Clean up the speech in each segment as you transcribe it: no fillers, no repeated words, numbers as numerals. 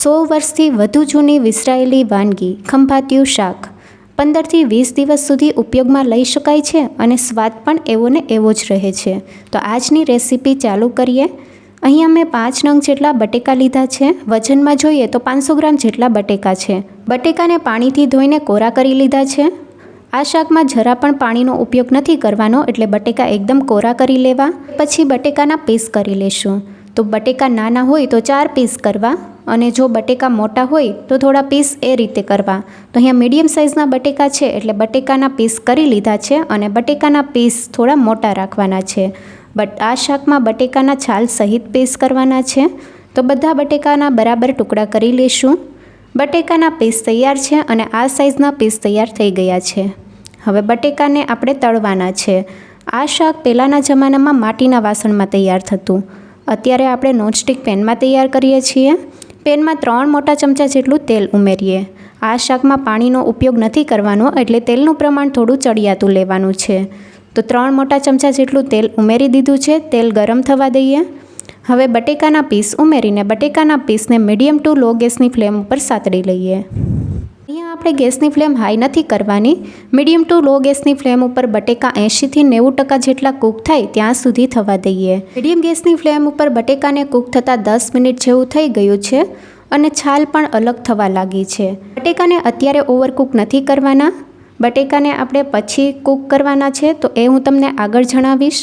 100 વર્ષથી વધુ જૂની વિસરાયેલી વાનગી ખંભાતિયું શાક 15થી 20 દિવસ સુધી ઉપયોગમાં લઈ શકાય છે અને સ્વાદ પણ એવો ને એવો જ રહે છે. તો આજની રેસીપી ચાલુ કરીએ. અહીંયા મેં 5 નંગ જેટલા બટેકા લીધા છે. વજનમાં જોઈએ તો 500 ગ્રામ જેટલા બટેકા છે. બટેકાને પાણીથી ધોઈને કોરા કરી લીધા છે. આ શાકમાં જરા પણ પાણીનો ઉપયોગ નથી કરવાનો, એટલે બટેકા એકદમ કોરા કરી લેવા. પછી બટેકાના પીસ કરી લેશું. તો બટેકા નાના હોય તો 4 પીસ કરવા, અને જો બટેકા મોટા હોય તો થોડા પીસ એ રીતે કરવા. તો અહીંયા મીડિયમ સાઇઝના બટેકા છે એટલે બટેકાના પીસ કરી લીધા છે, અને બટેકાના પીસ થોડા મોટા રાખવાના છે. આ શાકમાં બટેકાના છાલ સહિત પીસ કરવાના છે. તો બધા બટેકાના બરાબર ટુકડા કરી લઈશું. બટેકાના પીસ તૈયાર છે અને આ સાઇઝના પીસ તૈયાર થઈ ગયા છે. હવે બટેકાને આપણે તળવાના છે. આ શાક પહેલાંના જમાનામાં માટીના વાસણમાં તૈયાર થતું. અત્યારે આપણે નોનસ્ટિક પેનમાં તૈયાર કરીએ છીએ. પેનમાં 3 મોટા ચમચા જેટલું તેલ ઉમેરીએ. આ શાકમાં પાણીનો ઉપયોગ નથી કરવાનો, એટલે તેલનું પ્રમાણ થોડું ચડિયાતું લેવાનું છે. તો 3 મોટા ચમચા જેટલું તેલ ઉમેરી દીધું છે. તેલ ગરમ થવા દઈએ. હવે બટેકાના પીસ ઉમેરીને બટેકાના પીસને મીડિયમ ટુ લો ગેસની ફ્લેમ ઉપર સાતળી લઈએ. અહીંયા આપણે ગેસની ફ્લેમ હાઈ નથી કરવાની. મીડિયમ ટુ લો ગેસની ફ્લેમ ઉપર બટેકા 80થી 90% જેટલા કૂક થાય ત્યાં સુધી થવા દઈએ. મીડિયમ ગેસની ફ્લેમ ઉપર બટેકાને કૂક થતાં 10 મિનિટ જેવું થઈ ગયું છે અને છાલ પણ અલગ થવા લાગી છે. બટેકાને અત્યારે ઓવરકૂક નથી કરવાના. બટેકાને આપણે પછી કૂક કરવાના છે, તો એ હું તમને આગળ જણાવીશ.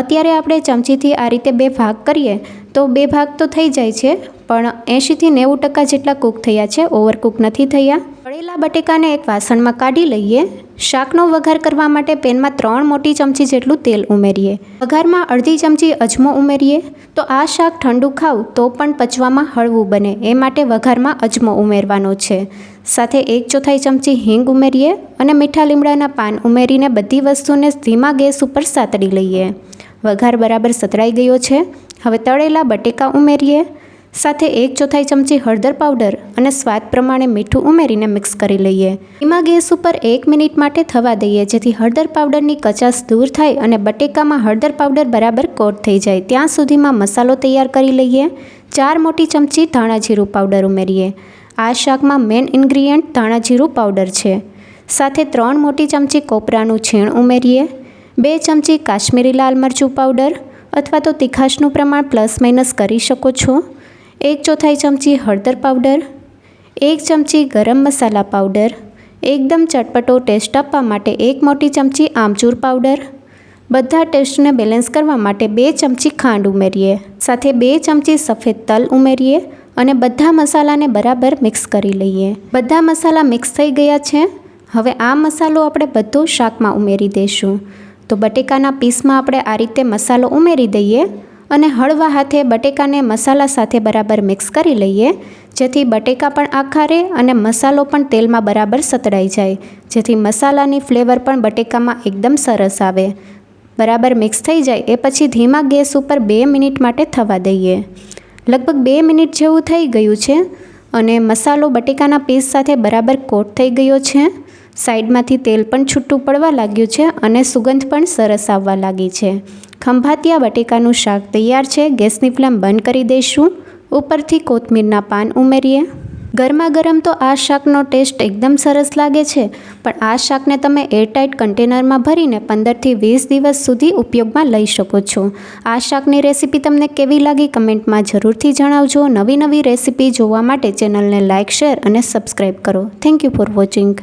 અત્યારે આપણે ચમચીથી આ રીતે 2 ભાગ કરીએ તો 2 ભાગ તો થઈ જાય છે, પણ 80થી 90% જેટલા કૂક થયા છે, ઓવરકૂક નથી થયા. તળેલા બટેકાને એક વાસણમાં કાઢી લઈએ. શાકનો વઘાર કરવા માટે પેનમાં 3 મોટી ચમચી જેટલું તેલ ઉમેરીએ. વઘારમાં અડધી ચમચી અજમો ઉમેરીએ. તો આ શાક ઠંડુ ખાવ તો પણ પચવામાં હળવું બને, એ માટે વઘારમાં અજમો ઉમેરવાનો છે. સાથે 1/4 ચમચી હિંગ ઉમેરીએ અને મીઠા લીમડાના પાન ઉમેરીને બધી વસ્તુને ધીમા ગેસ ઉપર સાતળી લઈએ. વઘાર બરાબર સતળાઈ ગયો છે. હવે તળેલા બટેકા ઉમેરીએ. સાથે 1/4 ચમચી હળદર પાવડર અને સ્વાદ પ્રમાણે મીઠું ઉમેરીને મિક્સ કરી લઈએ. ધીમા ગેસ ઉપર 1 મિનિટ માટે થવા દઈએ, જેથી હળદર પાવડરની કચાશ દૂર થાય અને બટેકામાં હળદર પાવડર બરાબર કોટ થઈ જાય. ત્યાં સુધીમાં મસાલો તૈયાર કરી લઈએ. 4 મોટી ચમચી ધાણા જીરું પાવડર ઉમેરીએ. આ શાકમાં મેઇન ઇન્ગ્રીડિયન્ટ ધાણા જીરું પાવડર છે. સાથે 3 મોટી ચમચી કોપરાનું છીણ ઉમેરીએ. 2 ચમચી કાશ્મીરી લાલ મરચું પાવડર, અથવા તો તીખાશનું પ્રમાણ પ્લસ માઇનસ કરી શકો છો. 1/4 ચમચી હળદર પાવડર, 1 ચમચી ગરમ મસાલા પાવડર, એકદમ ચટપટો ટેસ્ટ આપવા માટે 1 મોટી ચમચી આમચૂર પાવડર. બધા ટેસ્ટને બેલેન્સ કરવા માટે 2 ચમચી ખાંડ ઉમેરીએ. સાથે 2 ચમચી સફેદ તલ ઉમેરીએ અને બધા મસાલાને બરાબર મિક્સ કરી લઈએ. બધા મસાલા મિક્સ થઈ ગયા છે. હવે આ મસાલો આપણે બધો શાકમાં ઉમેરી દઈશું. તો બટેકાના પીસમાં આપણે આ રીતે મસાલો ઉમેરી દઈએ અને હળવા હાથે બટેકાને મસાલા સાથે બરાબર મિક્સ કરી લઈએ, જેથી બટેકા પણ આખા રહે અને મસાલો પણ તેલમાં બરાબર સતળાઈ જાય, જેથી મસાલાની ફ્લેવર પણ બટેકામાં એકદમ સરસ આવે. બરાબર મિક્સ થઈ જાય એ પછી ધીમા ગેસ ઉપર 2 મિનિટ માટે થવા દઈએ. લગભગ 2 મિનિટ જેવું થઈ ગયું છે અને મસાલો બટેકાના પીસ સાથે બરાબર કોટ થઈ ગયો છે. સાઈડમાંથી તેલ પણ છૂટું પડવા લાગ્યું છે અને સુગંધ પણ સરસ આવવા લાગી છે. ખંભાતિયા બટેકાનું શાક તૈયાર છે. ગેસની ફ્લેમ બંધ કરી દઈશું. ઉપરથી કોથમીરના પાન ઉમેરીએ. ગરમા ગરમ તો આ શાકનો ટેસ્ટ એકદમ સરસ લાગે છે, પણ આ શાકને તમે એરટાઇટ કન્ટેનરમાં ભરીને 15થી 20 દિવસ સુધી ઉપયોગમાં લઈ શકો છો. આ શાકની રેસીપી તમને કેવી લાગી કમેન્ટમાં જરૂરથી જણાવજો. નવી રેસીપી જોવા માટે ચેનલને લાઇક, શેર અને સબસ્ક્રાઈબ કરો. Thank you for watching.